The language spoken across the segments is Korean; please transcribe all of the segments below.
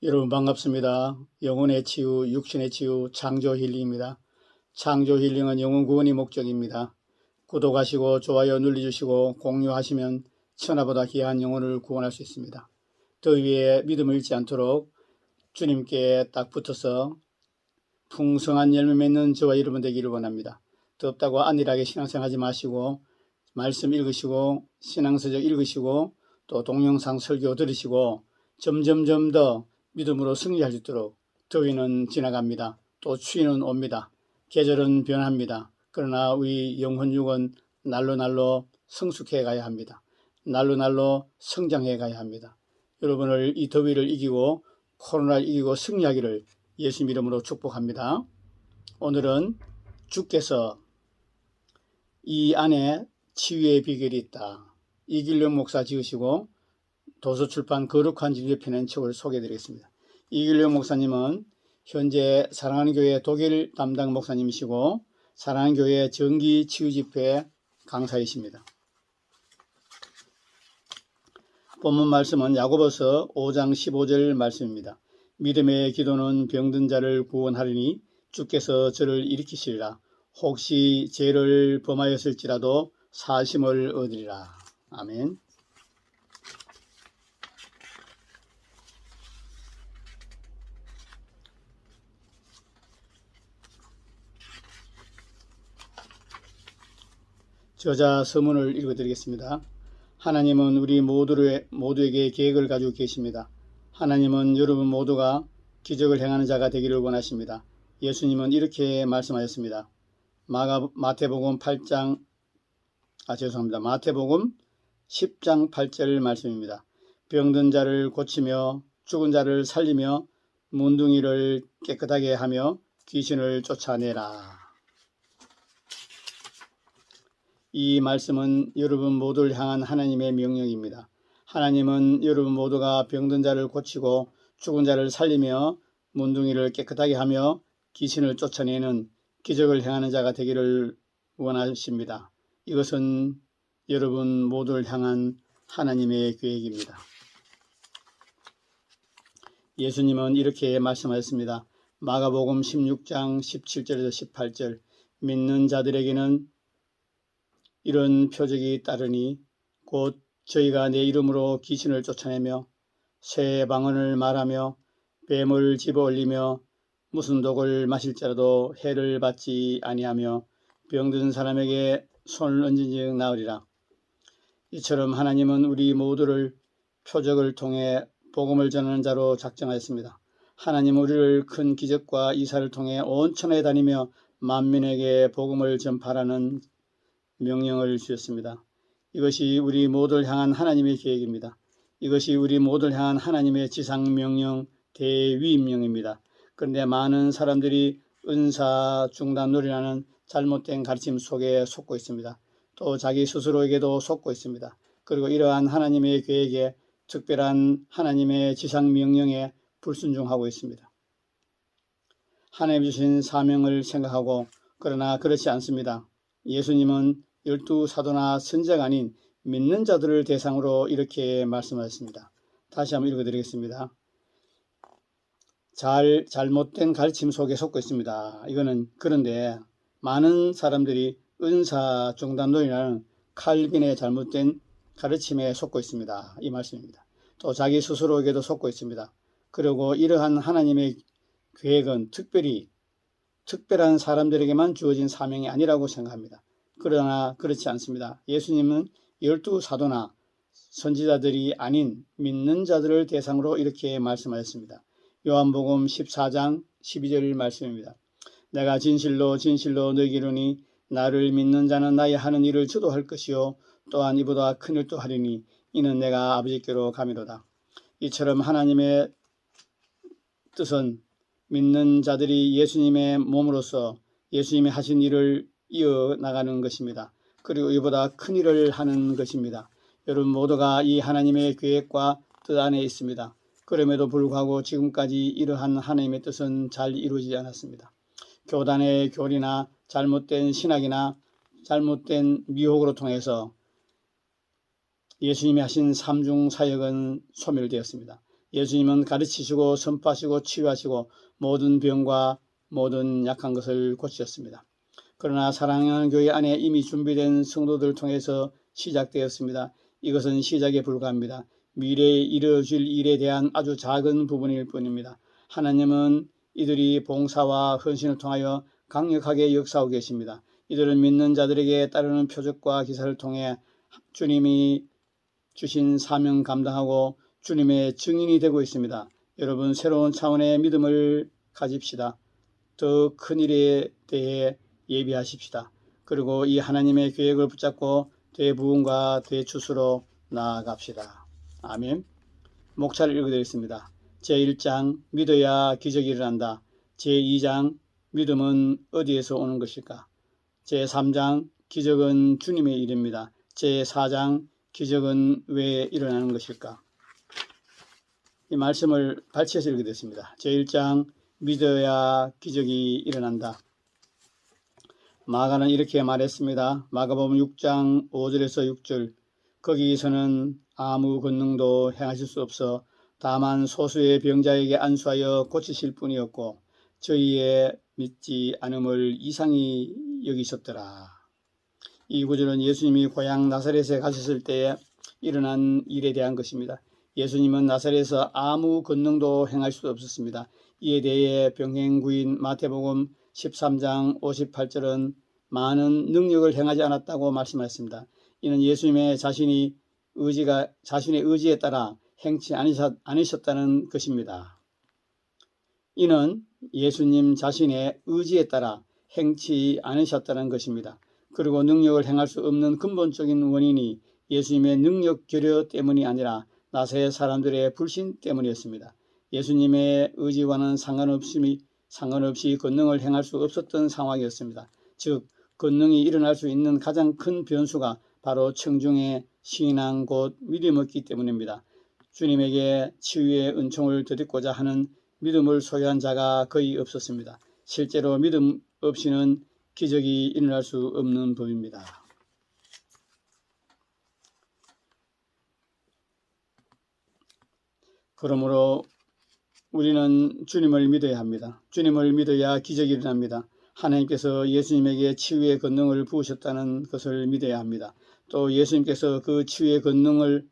여러분 반갑습니다. 영혼의 치유, 육신의 치유, 창조 힐링입니다. 창조 힐링은 영혼 구원이 목적입니다. 구독하시고 좋아요 눌러주시고 공유하시면 천하보다 귀한 영혼을 구원할 수 있습니다. 더위에 믿음을 잃지 않도록 주님께 딱 붙어서 풍성한 열매 맺는 저와 여러분 되기를 원합니다. 덥다고 안일하게 신앙생활하지 마시고 말씀 읽으시고 신앙서적 읽으시고 또 동영상 설교 들으시고 점점점 더 믿음으로 승리할 수 있도록. 더위는 지나갑니다. 또 추위는 옵니다. 계절은 변합니다. 그러나 우리 영혼육은 날로 성숙해 가야 합니다. 날로 성장해 가야 합니다. 여러분을 이 더위를 이기고 코로나를 이기고 승리하기를 예수 이름으로 축복합니다. 오늘은 주께서 이 안에 치유의 비결이 있다. 이길용 목사 지으시고 도서출판 거룩한 진리를 펴낸 책을 소개해드리겠습니다. 이길용 목사님은 현재 사랑하는 교회 독일 담당 목사님이시고 사랑하는 교회 정기 치유집회 강사이십니다. 본문 말씀은 야고보서 5장 15절 말씀입니다. 믿음의 기도는 병든 자를 구원하리니 주께서 저를 일으키시리라. 혹시 죄를 범하였을지라도 사심을 얻으리라. 아멘. 저자 서문을 읽어드리겠습니다. 하나님은 우리 모두에게 계획을 가지고 계십니다. 하나님은 여러분 모두가 기적을 행하는 자가 되기를 원하십니다. 예수님은 이렇게 말씀하셨습니다. 마태복음 10장 8절 말씀입니다. 병든 자를 고치며 죽은 자를 살리며 문둥이를 깨끗하게 하며 귀신을 쫓아내라. 이 말씀은 여러분 모두를 향한 하나님의 명령입니다. 하나님은 여러분 모두가 병든 자를 고치고 죽은 자를 살리며 문둥이를 깨끗하게 하며 귀신을 쫓아내는 기적을 행하는 자가 되기를 원하십니다. 이것은 여러분 모두를 향한 하나님의 계획입니다. 예수님은 이렇게 말씀하셨습니다. 마가복음 16장 17절에서 18절 믿는 자들에게는 이런 표적이 따르니 곧 저희가 내 이름으로 귀신을 쫓아내며 새 방언을 말하며 뱀을 집어올리며 무슨 독을 마실지라도 해를 받지 아니하며 병든 사람에게 손을 얹은즉 나으리라. 이처럼 하나님은 우리 모두를 표적을 통해 복음을 전하는 자로 작정하였습니다. 하나님은 우리를 큰 기적과 이사를 통해 온 천하에 다니며 만민에게 복음을 전파하라는 명령을 주셨습니다. 이것이 우리 모두를 향한 하나님의 계획입니다. 이것이 우리 모두를 향한 하나님의 지상명령, 대위임령입니다. 그런데 많은 사람들이 은사 중단놀이라는 잘못된 가르침 속에 속고 있습니다. 또 자기 스스로에게도 속고 있습니다. 그리고 이러한 하나님의 계획에 특별한 하나님의 지상명령에 불순종하고 있습니다. 하나님 주신 사명을 생각하고 그러나 그렇지 않습니다. 예수님은 12사도나 선지자가 아닌 믿는 자들을 대상으로 이렇게 말씀하셨습니다. 다시 한번 읽어드리겠습니다. 잘못된 가르침 속에 속고 있습니다. 이거는 그런데 많은 사람들이 은사 중단론이라는 칼빈의 잘못된 가르침에 속고 있습니다. 이 말씀입니다. 또 자기 스스로에게도 속고 있습니다. 그리고 이러한 하나님의 계획은 특별한 사람들에게만 주어진 사명이 아니라고 생각합니다. 그러나 그렇지 않습니다. 예수님은 12사도나 선지자들이 아닌 믿는 자들을 대상으로 이렇게 말씀하셨습니다. 요한복음 14장 12절 말씀입니다. 내가 진실로 너희에게 이르노니 나를 믿는 자는 나의 하는 일을 저도 할 것이요 또한 이보다 큰 일도 하리니 이는 내가 아버지께로 가미로다. 이처럼 하나님의 뜻은 믿는 자들이 예수님의 몸으로서 예수님이 하신 일을 이어나가는 것입니다. 그리고 이보다 큰 일을 하는 것입니다. 여러분 모두가 이 하나님의 계획과 뜻 안에 있습니다. 그럼에도 불구하고 지금까지 이러한 하나님의 뜻은 잘 이루어지지 않았습니다. 교단의 교리나 잘못된 신학이나 잘못된 미혹으로 통해서 예수님이 하신 삼중 사역은 소멸되었습니다. 예수님은 가르치시고 선포하시고 치유하시고 모든 병과 모든 약한 것을 고치셨습니다. 그러나 사랑하는 교회 안에 이미 준비된 성도들을 통해서 시작되었습니다. 이것은 시작에 불과합니다. 미래에 이루어질 일에 대한 아주 작은 부분일 뿐입니다. 하나님은 이들이 봉사와 헌신을 통하여 강력하게 역사하고 계십니다. 이들은 믿는 자들에게 따르는 표적과 기사를 통해 주님이 주신 사명 감당하고 주님의 증인이 되고 있습니다. 여러분, 새로운 차원의 믿음을 가집시다. 더 큰 일에 대해 예비하십시다. 그리고 이 하나님의 계획을 붙잡고 대부흥과 대추수로 나아갑시다. 아멘. 목차를 읽어드리겠습니다. 제1장 믿어야 기적이 일어난다. 제2장 믿음은 어디에서 오는 것일까? 제3장 기적은 주님의 일입니다. 제4장 기적은 왜 일어나는 것일까? 이 말씀을 발췌해서 읽어드렸습니다. 제1장 믿어야 기적이 일어난다. 마가는 이렇게 말했습니다. 마가복음 6장 5절에서 6절. 거기서는 아무 권능도 행하실 수 없어 다만 소수의 병자에게 안수하여 고치실 뿐이었고 저희의 믿지 않음을 이상히 여기셨더라. 이 구절은 예수님이 고향 나사렛에 가셨을 때에 일어난 일에 대한 것입니다. 예수님은 나사렛에서 아무 권능도 행할 수 없었습니다. 이에 대해 병행구인 마태복음 13장 58절은 많은 능력을 행하지 않았다고 말씀하셨습니다. 이는 예수님의 자신의 의지에 따라 행치 않으셨다는 것입니다. 이는 예수님 자신의 의지에 따라 행치 않으셨다는 것입니다. 그리고 능력을 행할 수 없는 근본적인 원인이 예수님의 능력 결여 때문이 아니라 나사렛 사람들의 불신 때문이었습니다. 예수님의 의지와는 상관없이 권능을 행할 수 없었던 상황이었습니다. 즉 권능이 일어날 수 있는 가장 큰 변수가 바로 청중의 신앙 곧 믿음이었기 때문입니다. 주님에게 치유의 은총을 덧입고자 하는 믿음을 소유한 자가 거의 없었습니다. 실제로 믿음 없이는 기적이 일어날 수 없는 법입니다. 그러므로 우리는 주님을 믿어야 합니다. 주님을 믿어야 기적이 일어납니다. 하나님께서 예수님에게 치유의 권능을 부으셨다는 것을 믿어야 합니다. 또 예수님께서 그 치유의 권능을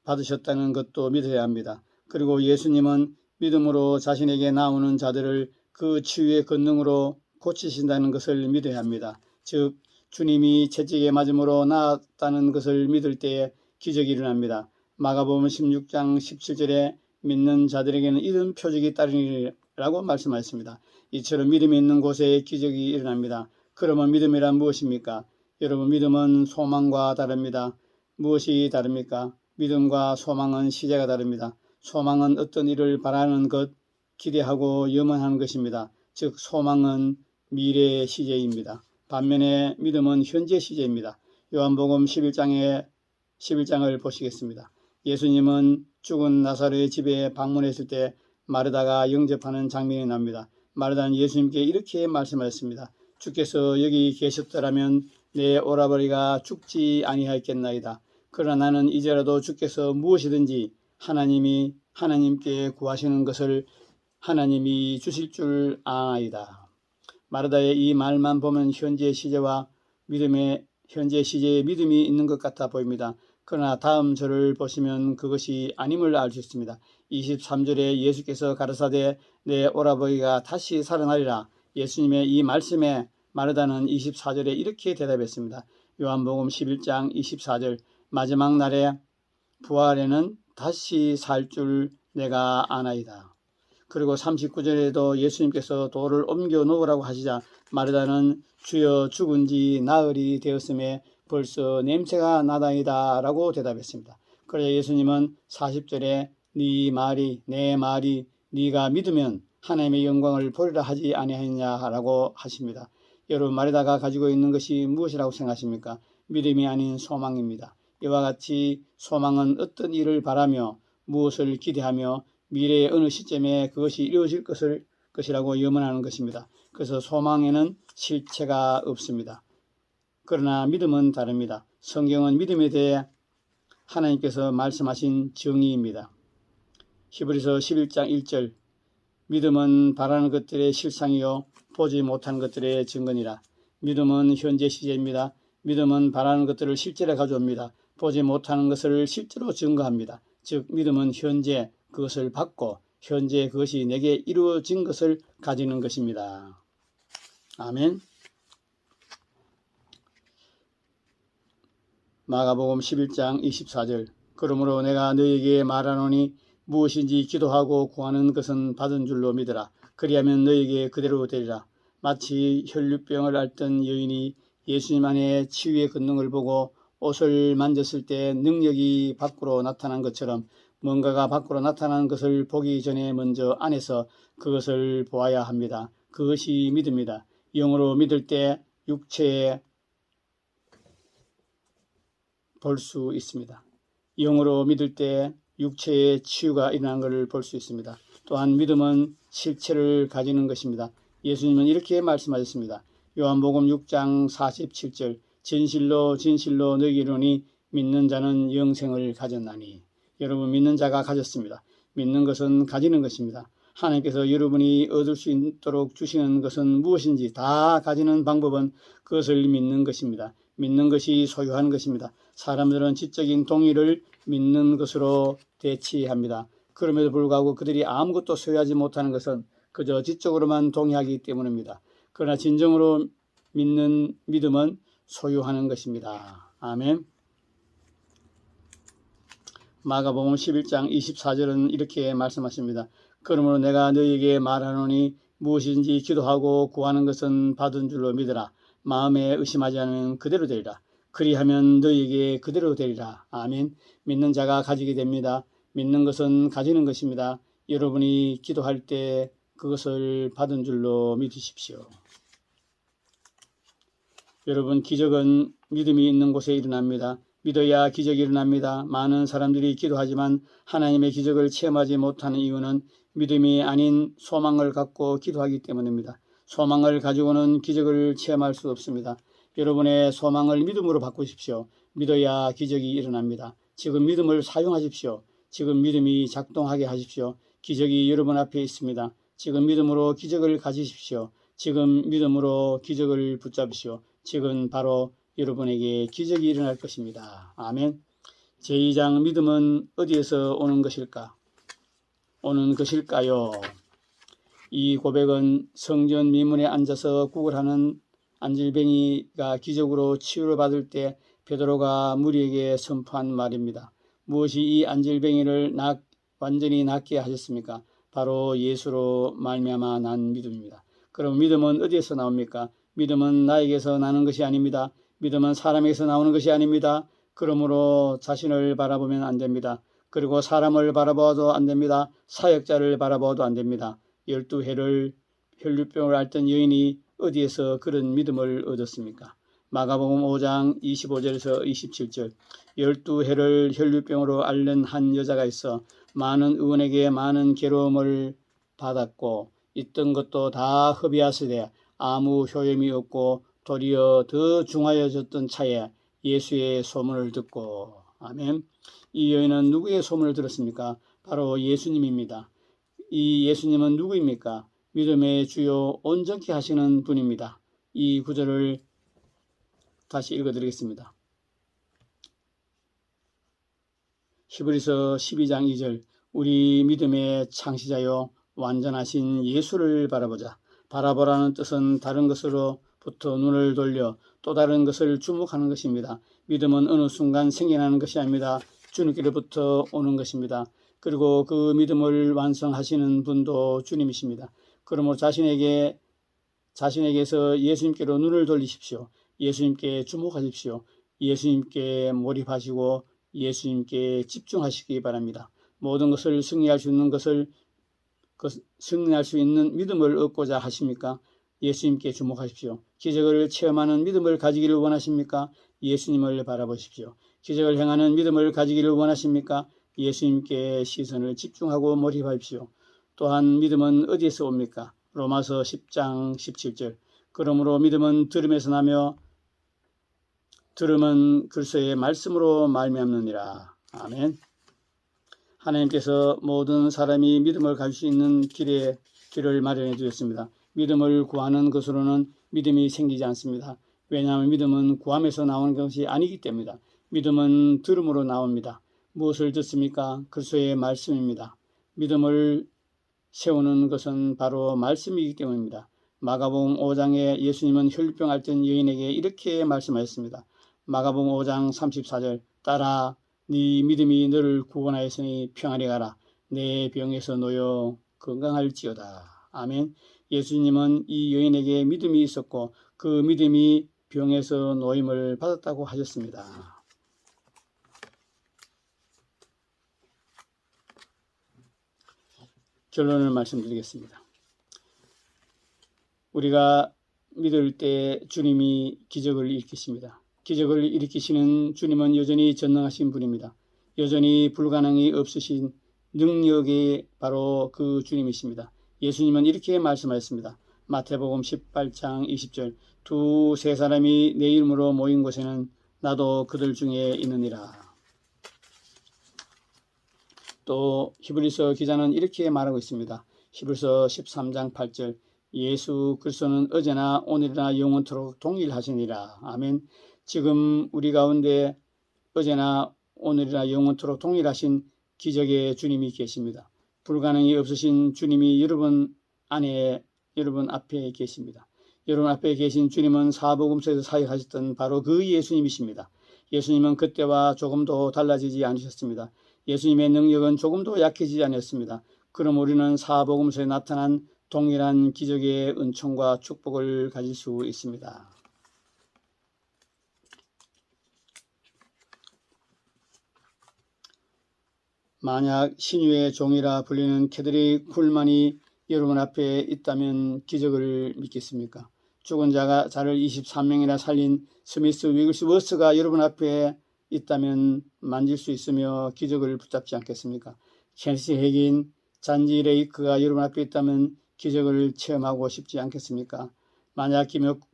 받으셨다는 것도 믿어야 합니다. 그리고 예수님은 믿음으로 자신에게 나오는 자들을 그 치유의 권능으로 고치신다는 것을 믿어야 합니다. 즉 주님이 채찍에 맞음으로 나았다는 것을 믿을 때에 기적이 일어납니다. 마가복음 16장 17절에 믿는 자들에게는 이런 표적이 따르니라고 말씀하셨습니다. 이처럼 믿음이 있는 곳에 기적이 일어납니다. 그러면 믿음이란 무엇입니까? 여러분, 믿음은 소망과 다릅니다. 무엇이 다릅니까? 믿음과 소망은 시제가 다릅니다. 소망은 어떤 일을 바라는 것, 기대하고 염원하는 것입니다. 즉 소망은 미래의 시제입니다. 반면에 믿음은 현재 시제입니다. 요한복음 11장을 보시겠습니다. 예수님은 죽은 나사로의 집에 방문했을 때 마르다가 영접하는 장면이 납니다. 마르다는 예수님께 이렇게 말씀하셨습니다. 주께서 여기 계셨더라면 내 오라버니가 죽지 아니하였겠나이다. 그러나 나는 이제라도 주께서 무엇이든지 하나님께 구하시는 것을 하나님이 주실 줄 아나이다. 마르다의 이 말만 보면 현재 시제의 믿음이 있는 것 같아 보입니다. 그러나 다음 절을 보시면 그것이 아님을 알 수 있습니다. 23절에 예수께서 가라사대 내 오라버니가 다시 살아나리라. 예수님의 이 말씀에 마르다는 24절에 이렇게 대답했습니다. 요한복음 11장 24절 마지막 날에 부활에는 다시 살 줄 내가 아나이다. 그리고 39절에도 예수님께서 돌을 옮겨 놓으라고 하시자 마르다는 주여 죽은 지 나흘이 되었음에 벌써 냄새가 나다이다 라고 대답했습니다. 그래서 예수님은 40절에 네 말이 내 말이 네가 믿으면 하나님의 영광을 보리라 하지 아니하느냐라고 하십니다. 여러분, 마르다가 가지고 있는 것이 무엇이라고 생각하십니까? 믿음이 아닌 소망입니다. 이와 같이 소망은 어떤 일을 바라며 무엇을 기대하며 미래의 어느 시점에 그것이 이루어질 것이라고 염원하는 것입니다. 그래서 소망에는 실체가 없습니다. 그러나 믿음은 다릅니다. 성경은 믿음에 대해 하나님께서 말씀하신 정의입니다. 히브리서 11장 1절 믿음은 바라는 것들의 실상이요 보지 못하는 것들의 증거니라. 믿음은 현재 시제입니다. 믿음은 바라는 것들을 실제로 가져옵니다. 보지 못하는 것을 실제로 증거합니다. 즉 믿음은 현재 그것을 받고 현재 그것이 내게 이루어진 것을 가지는 것입니다. 아멘. 마가복음 11장 24절 그러므로 내가 너희에게 말하노니 무엇인지 기도하고 구하는 것은 받은 줄로 믿으라. 그리하면 너희에게 그대로 되리라. 마치 혈류병을 앓던 여인이 예수님 안에 치유의 권능을 보고 옷을 만졌을 때 능력이 밖으로 나타난 것처럼 뭔가가 밖으로 나타나는 것을 보기 전에 먼저 안에서 그것을 보아야 합니다. 그것이 믿음이다. 영으로 믿을 때 육체에 볼 수 있습니다. 영으로 믿을 때 육체의 치유가 일어나는 것을 볼 수 있습니다. 또한 믿음은 실체를 가지는 것입니다. 예수님은 이렇게 말씀하셨습니다. 요한복음 6장 47절 진실로 진실로 너희에게 이르노니 믿는 자는 영생을 가졌나니. 여러분 믿는 자가 가졌습니다. 믿는 것은 가지는 것입니다. 하나님께서 여러분이 얻을 수 있도록 주시는 것은 무엇인지 다 가지는 방법은 그것을 믿는 것입니다. 믿는 것이 소유하는 것입니다. 사람들은 지적인 동의를 믿는 것으로 대치합니다. 그럼에도 불구하고 그들이 아무것도 소유하지 못하는 것은 그저 지적으로만 동의하기 때문입니다. 그러나 진정으로 믿는 믿음은 소유하는 것입니다. 아멘. 마가복음 11장 24절은 이렇게 말씀하십니다. 그러므로 내가 너희에게 말하노니 무엇인지 기도하고 구하는 것은 받은 줄로 믿으라. 마음에 의심하지 않으면 그대로 되리라. 그리하면 너희에게 그대로 되리라. 아멘. 믿는 자가 가지게 됩니다. 믿는 것은 가지는 것입니다. 여러분이 기도할 때 그것을 받은 줄로 믿으십시오. 여러분 기적은 믿음이 있는 곳에 일어납니다. 믿어야 기적이 일어납니다. 많은 사람들이 기도하지만 하나님의 기적을 체험하지 못하는 이유는 믿음이 아닌 소망을 갖고 기도하기 때문입니다. 소망을 가지고는 기적을 체험할 수 없습니다. 여러분의 소망을 믿음으로 바꾸십시오. 믿어야 기적이 일어납니다. 지금 믿음을 사용하십시오. 지금 믿음이 작동하게 하십시오. 기적이 여러분 앞에 있습니다. 지금 믿음으로 기적을 가지십시오. 지금 믿음으로 기적을 붙잡으시오. 지금 바로 여러분에게 기적이 일어날 것입니다. 아멘. 제2장 믿음은 어디에서 오는 것일까? 오는 것일까요? 이 고백은 성전 미문에 앉아서 구걸하는 안질뱅이가 기적으로 치유를 받을 때 베드로가 무리에게 선포한 말입니다. 무엇이 이 안질뱅이를 완전히 낫게 하셨습니까? 바로 예수로 말미암아 난 믿음입니다. 그럼 믿음은 어디에서 나옵니까? 믿음은 나에게서 나는 것이 아닙니다. 믿음은 사람에게서 나오는 것이 아닙니다. 그러므로 자신을 바라보면 안 됩니다. 그리고 사람을 바라보아도 안 됩니다. 사역자를 바라보아도 안 됩니다. 12해를 혈류병을 앓던 여인이 어디에서 그런 믿음을 얻었습니까? 마가복음 5장 25절에서 27절 12해를 혈류병으로 앓는 한 여자가 있어 많은 의원에게 많은 괴로움을 받았고 있던 것도 다 허비하시되 아무 효험이 없고 도리어 더 중하여졌던 차에 예수의 소문을 듣고 아멘. 이 여인은 누구의 소문을 들었습니까? 바로 예수님입니다. 이 예수님은 누구입니까? 믿음의 주요 온전케 하시는 분입니다. 이 구절을 다시 읽어드리겠습니다. 히브리서 12장 2절 우리 믿음의 창시자요 완전하신 예수를 바라보자. 바라보라는 뜻은 다른 것으로부터 눈을 돌려 또 다른 것을 주목하는 것입니다. 믿음은 어느 순간 생겨나는 것이 아닙니다. 주님께로부터 오는 것입니다. 그리고 그 믿음을 완성하시는 분도 주님이십니다. 그러므로 자신에게서 예수님께로 눈을 돌리십시오. 예수님께 주목하십시오. 예수님께 몰입하시고 예수님께 집중하시기 바랍니다. 모든 것을 승리할 수 있는 믿음을 얻고자 하십니까? 예수님께 주목하십시오. 기적을 체험하는 믿음을 가지기를 원하십니까? 예수님을 바라보십시오. 기적을 행하는 믿음을 가지기를 원하십니까? 예수님께 시선을 집중하고 몰입하십시오. 또한 믿음은 어디에서 옵니까? 로마서 10장 17절 그러므로 믿음은 들음에서 나며 들음은 그리스도의 말씀으로 말미암느니라. 아멘. 하나님께서 모든 사람이 믿음을 가질 수 있는 길을 마련해 주셨습니다. 믿음을 구하는 것으로는 믿음이 생기지 않습니다. 왜냐하면 믿음은 구함에서 나오는 것이 아니기 때문이다. 믿음은 들음으로 나옵니다. 무엇을 듣습니까? 그리스도의 말씀입니다. 믿음을 세우는 것은 바로 말씀이기 때문입니다. 마가복음 5장에 예수님은 혈루병 앓던 여인에게 이렇게 말씀하셨습니다. 마가복음 5장 34절 따라 네 믿음이 너를 구원하였으니 평안히 가라. 내 병에서 놓여 건강할지어다. 아멘. 예수님은 이 여인에게 믿음이 있었고 그 믿음이 병에서 놓임을 받았다고 하셨습니다. 결론을 말씀드리겠습니다. 우리가 믿을 때 주님이 기적을 일으키십니다. 기적을 일으키시는 주님은 여전히 전능하신 분입니다. 여전히 불가능이 없으신 능력이 바로 그 주님이십니다. 예수님은 이렇게 말씀하셨습니다. 마태복음 18장 20절 두세 사람이 내 이름으로 모인 곳에는 나도 그들 중에 있느니라. 또 히브리서 기자는 이렇게 말하고 있습니다. 히브리서 13장 8절 예수 그리스도는 어제나 오늘이나 영원토록 동일하시니라. 아멘. 지금 우리 가운데 어제나 오늘이나 영원토록 동일하신 기적의 주님이 계십니다. 불가능이 없으신 주님이 여러분 앞에 계십니다. 여러분 앞에 계신 주님은 사복음서에서 사역하셨던 바로 그 예수님이십니다. 예수님은 그때와 조금도 달라지지 않으셨습니다. 예수님의 능력은 조금도 약해지지 않았습니다. 그럼 우리는 사복음서에 나타난 동일한 기적의 은총과 축복을 가질 수 있습니다. 만약 신유의 종이라 불리는 캐드릭 쿨만이 여러분 앞에 있다면 기적을 믿겠습니까? 죽은 자를 23명이나 살린 스미스 위글스워스가 여러분 앞에 있다면 만질 수 있으며 기적을 붙잡지 않겠습니까? 켄시 핵인 잔지 레이크가 여러분 앞에 있다면 기적을 체험하고 싶지 않겠습니까? 만약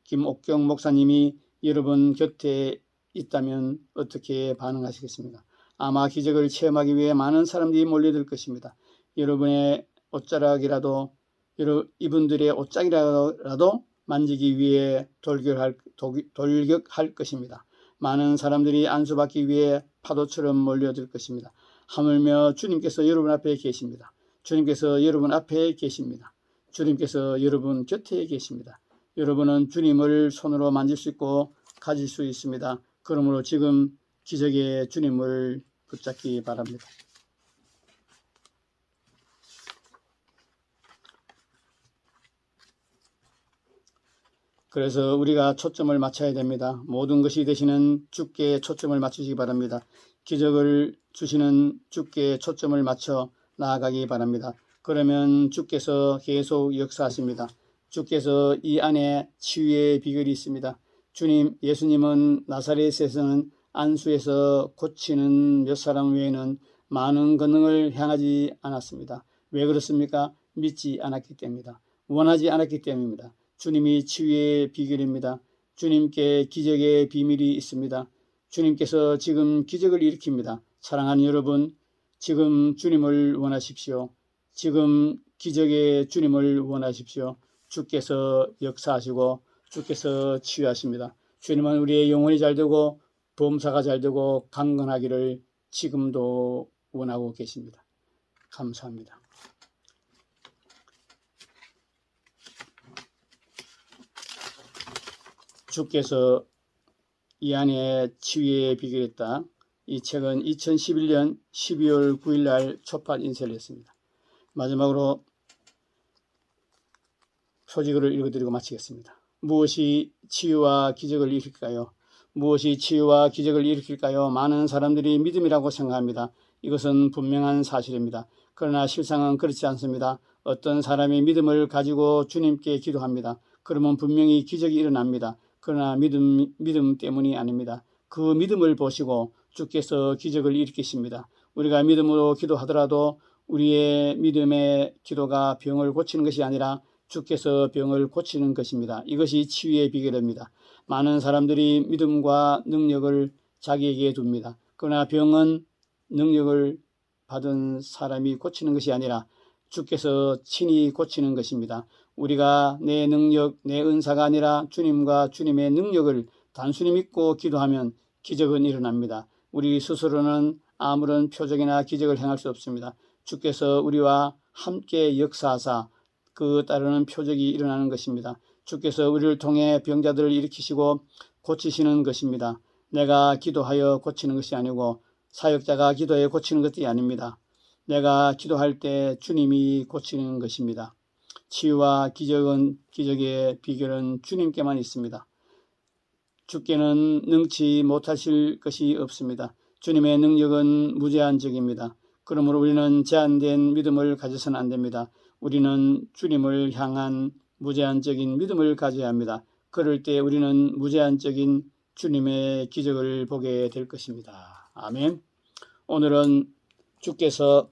김옥경 목사님이 여러분 곁에 있다면 어떻게 반응하시겠습니까? 아마 기적을 체험하기 위해 많은 사람들이 몰려들 것입니다. 여러분의 옷자락이라도 이분들의 옷장이라도 만지기 위해 돌격할 것입니다. 많은 사람들이 안수받기 위해 파도처럼 몰려들 것입니다. 하물며 주님께서 여러분 앞에 계십니다. 주님께서 여러분 앞에 계십니다. 주님께서 여러분 곁에 계십니다. 여러분은 주님을 손으로 만질 수 있고 가질 수 있습니다. 그러므로 지금 기적의 주님을 붙잡기 바랍니다. 그래서 우리가 초점을 맞춰야 됩니다. 모든 것이 되시는 주께 초점을 맞추시기 바랍니다. 기적을 주시는 주께 초점을 맞춰 나아가기 바랍니다. 그러면 주께서 계속 역사하십니다. 주께서 이 안에 치유의 비결이 있습니다. 예수님은 나사렛에서는 안수에서 고치는 몇 사람 외에는 많은 권능을 행하지 않았습니다. 왜 그렇습니까? 믿지 않았기 때문입니다. 원하지 않았기 때문입니다. 주님이 치유의 비결입니다. 주님께 기적의 비밀이 있습니다. 주님께서 지금 기적을 일으킵니다. 사랑하는 여러분, 지금 주님을 원하십시오. 지금 기적의 주님을 원하십시오. 주께서 역사하시고 주께서 치유하십니다. 주님은 우리의 영혼이 잘되고 범사가 잘되고 강건하기를 지금도 원하고 계십니다. 감사합니다. 주께서 이 안에 치유의 비결이었다. 이 책은 2011년 12월 9일 날 초판 인쇄를 했습니다. 마지막으로 소지글을 읽어드리고 마치겠습니다. 무엇이 치유와 기적을 일으킬까요? 무엇이 치유와 기적을 일으킬까요? 많은 사람들이 믿음이라고 생각합니다. 이것은 분명한 사실입니다. 그러나 실상은 그렇지 않습니다. 어떤 사람이 믿음을 가지고 주님께 기도합니다. 그러면 분명히 기적이 일어납니다. 그러나 믿음 때문이 아닙니다. 그 믿음을 보시고 주께서 기적을 일으키십니다. 우리가 믿음으로 기도하더라도 우리의 믿음의 기도가 병을 고치는 것이 아니라 주께서 병을 고치는 것입니다. 이것이 치유의 비결입니다. 많은 사람들이 믿음과 능력을 자기에게 둡니다. 그러나 병은 능력을 받은 사람이 고치는 것이 아니라 주께서 친히 고치는 것입니다. 우리가 내 능력, 내 은사가 아니라 주님과 주님의 능력을 단순히 믿고 기도하면 기적은 일어납니다. 우리 스스로는 아무런 표적이나 기적을 행할 수 없습니다. 주께서 우리와 함께 역사하사 그 따르는 표적이 일어나는 것입니다. 주께서 우리를 통해 병자들을 일으키시고 고치시는 것입니다. 내가 기도하여 고치는 것이 아니고 사역자가 기도해 고치는 것이 아닙니다. 내가 기도할 때 주님이 고치는 것입니다. 치유와 기적의 비결은 주님께만 있습니다. 주께는 능치 못하실 것이 없습니다. 주님의 능력은 무제한적입니다. 그러므로 우리는 제한된 믿음을 가져서는 안 됩니다. 우리는 주님을 향한 무제한적인 믿음을 가져야 합니다. 그럴 때 우리는 무제한적인 주님의 기적을 보게 될 것입니다. 아멘. 오늘은 주께서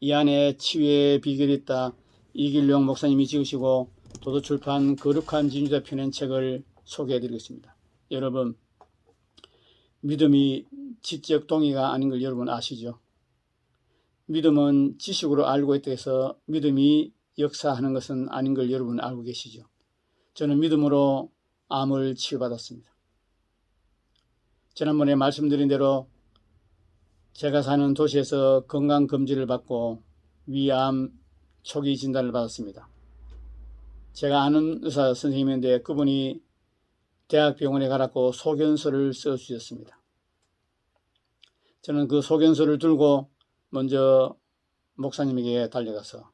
이 안에 치유의 비결이 있다. 이길용 목사님이 지으시고 도서출판 거룩한 진주자 펴낸 책을 소개해드리겠습니다. 여러분, 믿음이 지적 동의가 아닌 걸 여러분 아시죠? 믿음은 지식으로 알고 있다 해서 믿음이 역사하는 것은 아닌 걸 여러분 알고 계시죠? 저는 믿음으로 암을 치유받았습니다. 지난번에 말씀드린 대로 제가 사는 도시에서 건강검진을 받고 위암 초기 진단을 받았습니다. 제가 아는 의사 선생님인데 그분이 대학병원에 가라고 소견서를 써주셨습니다. 저는 그 소견서를 들고 먼저 목사님에게 달려가서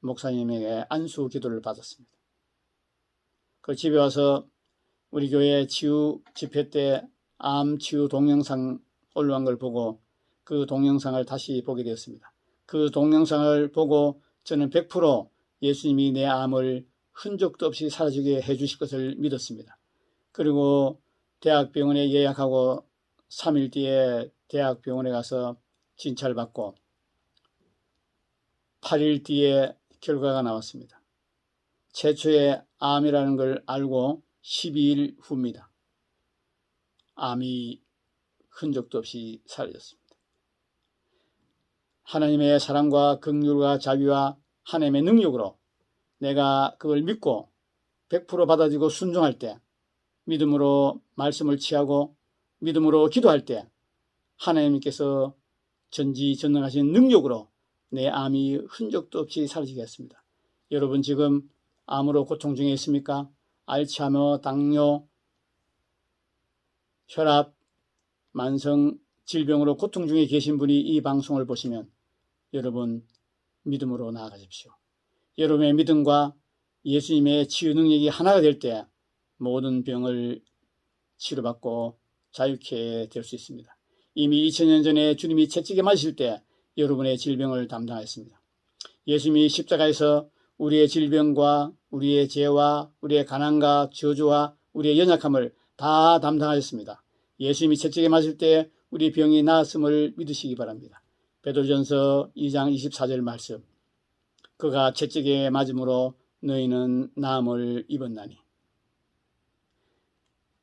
목사님에게 안수 기도를 받았습니다. 그 집에 와서 우리 교회 치유 집회 때 암 치유 동영상 올라온 걸 보고 그 동영상을 다시 보게 되었습니다. 그 동영상을 보고 저는 100% 예수님이 내 암을 흔적도 없이 사라지게 해주실 것을 믿었습니다. 그리고 대학병원에 예약하고 3일 뒤에 대학병원에 가서 진찰 받고 8일 뒤에 결과가 나왔습니다. 최초의 암이라는 걸 알고 12일 후입니다. 암이 흔적도 없이 사라졌습니다. 하나님의 사랑과 긍휼과 자비와 하나님의 능력으로 내가 그걸 믿고 100% 받아들이고 순종할 때, 믿음으로 말씀을 취하고 믿음으로 기도할 때 하나님께서 전지전능하신 능력으로 내 암이 흔적도 없이 사라지게 했습니다. 여러분 지금 암으로 고통 중에 있습니까? 알츠하이머, 당뇨, 혈압, 만성 질병으로 고통 중에 계신 분이 이 방송을 보시면 여러분 믿음으로 나아가십시오. 여러분의 믿음과 예수님의 치유 능력이 하나가 될 때 모든 병을 치료받고 자유케 될 수 있습니다. 이미 2000년 전에 주님이 채찍에 맞으실 때 여러분의 질병을 담당하였습니다. 예수님이 십자가에서 우리의 질병과 우리의 죄와 우리의 가난과 저주와 우리의 연약함을 다 담당하셨습니다. 예수님이 채찍에 맞을 때 우리 병이 나았음을 믿으시기 바랍니다. 베드로전서 2장 24절 말씀. 그가 채찍에 맞음으로 너희는 나음을 입었나니.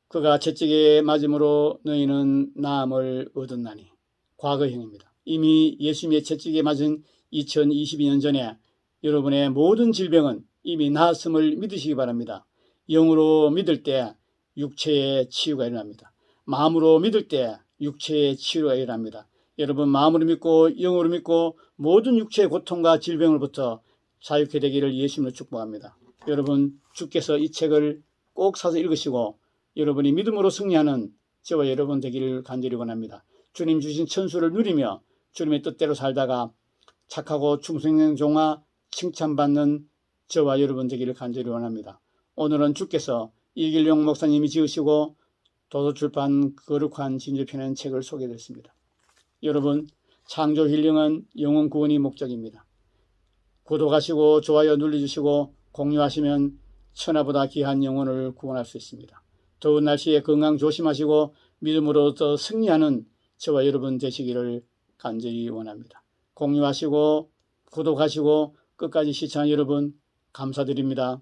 그가 채찍에 맞음으로 너희는 나음을 얻었나니. 과거형입니다. 이미 예수님의 채찍에 맞은 2022년 전에 여러분의 모든 질병은 이미 나았음을 믿으시기 바랍니다. 영으로 믿을 때 육체의 치유가 일어납니다. 마음으로 믿을 때 육체의 치유가 일어납니다. 여러분 마음으로 믿고 영으로 믿고 모든 육체의 고통과 질병으로부터 자유케 되기를 예수님으로 축복합니다. 여러분 주께서 이 책을 꼭 사서 읽으시고 여러분이 믿음으로 승리하는 저와 여러분 되기를 간절히 원합니다. 주님 주신 천수를 누리며 주님의 뜻대로 살다가 착하고 충성된 종아 칭찬받는 저와 여러분 되기를 간절히 원합니다. 오늘은 주께서 이길용 목사님이 지으시고 도서출판 거룩한 진주 펴낸 책을 소개했습니다. 여러분 창조 힐링은 영혼 구원이 목적입니다. 구독하시고 좋아요 눌러주시고 공유하시면 천하보다 귀한 영혼을 구원할 수 있습니다. 더운 날씨에 건강 조심하시고 믿음으로 더 승리하는 저와 여러분 되시기를 간절히 원합니다. 공유하시고 구독하시고 끝까지 시청한 여러분 감사드립니다.